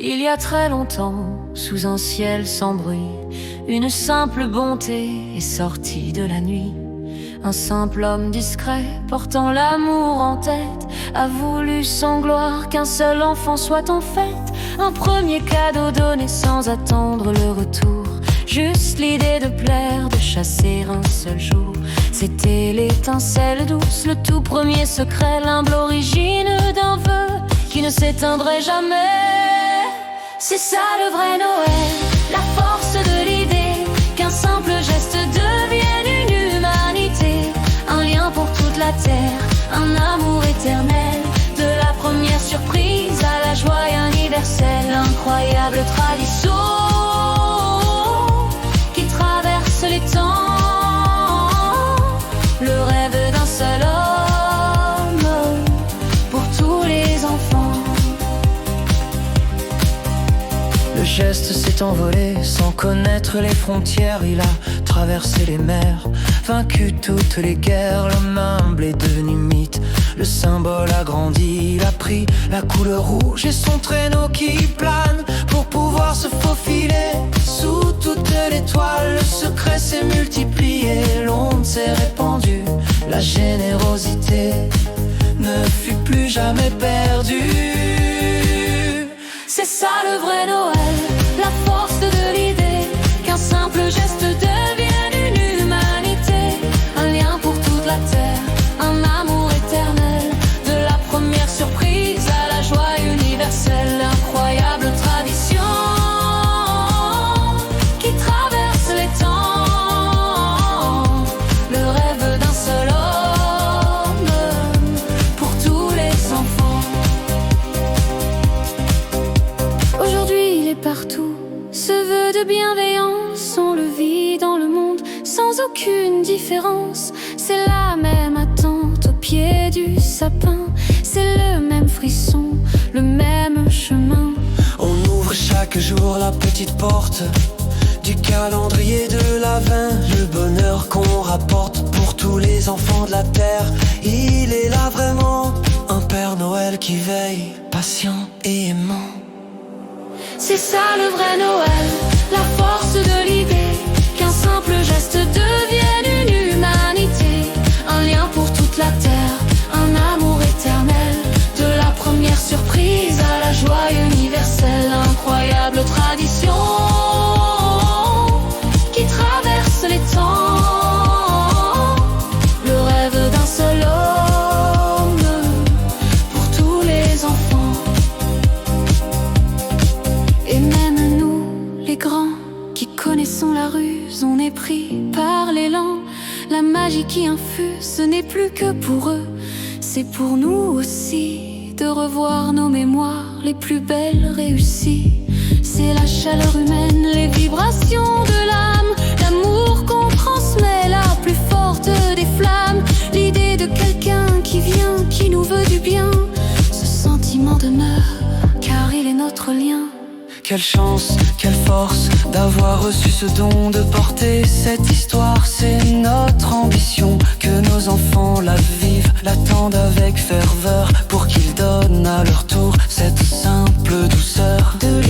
Il y a très longtemps, sous un ciel sans bruit, une simple bonté est sortie de la nuit. Un simple homme discret, portant l'amour en tête, a voulu sans gloire qu'un seul enfant soit en fête. Un premier cadeau donné sans attendre le retour, juste l'idée de plaire, de chasser un seul jour. C'était l'étincelle douce, le tout premier secret, l'humble origine d'un vœu qui ne s'éteindrait jamais. C'est ça le vrai Noël, la force de l'idée qu'un simple geste devienne une humanité. Un lien pour toute la terre, un amour éternel. De la première surprise à la joie universelle, incroyable tradition qui traverse les temps. Le rêve d'un seul homme pour tous les enfants. Le geste s'est envolé sans connaître les frontières. Il a traversé les mers, vaincu toutes les guerres. L'homme humble est devenu mythe, le symbole a grandi. Il a pris la couleur rouge et son traîneau qui plane pour pouvoir se faufiler sous toute l'étoile. Le secret s'est multiplié, l'onde s'est répandue. La générosité ne fut plus jamais perdue. C'est ça le vrai Noël, la force de l'idée qu'un simple geste devienne une humanité. Un lien pour toute la terre, un amour éternel. De la première surprise à la joie universelle, incroyable tradition qui traverse les temps. Le rêve d'un seul homme pour tous les enfants. Aujourd'hui il est partout, ce vœu de bienveillance, on le vit dans le monde sans aucune différence. C'est la même attente au pied du sapin, c'est le même frisson, le même chemin. On ouvre chaque jour la petite porte du calendrier de l'Avent. Le bonheur qu'on rapporte pour tous les enfants de la terre. Il est là vraiment, un Père Noël qui veille, patient et aimant. C'est ça le vrai Noël, la force de l'idée qu'un simple geste devienne une humanité. Un lien pour toute la terre, un amour éternel. De la première surprise à la joie universelle, incroyable tradition qui traverse les temps. Le rêve d'un seul homme pour tous les enfants. Et même nous, les grands, qui connaissons la ruse, on est pris par l'élan. La magie qui infuse, ce n'est plus que pour eux, c'est pour nous aussi de revoir nos mémoires les plus belles réussies. C'est la chaleur humaine, les vibrations de l'âme, l'amour qu'on transmet, la plus forte des flammes. L'idée de quelqu'un qui vient, qui nous veut du bien. Ce sentiment demeure, car il est notre lien. Quelle chance, quelle force d'avoir reçu ce don, de porter cette histoire. C'est notre ambition, que nos enfants la vivent, l'attendent avec ferveur, pour qu'ils donnent à leur tour cette simple douceur. De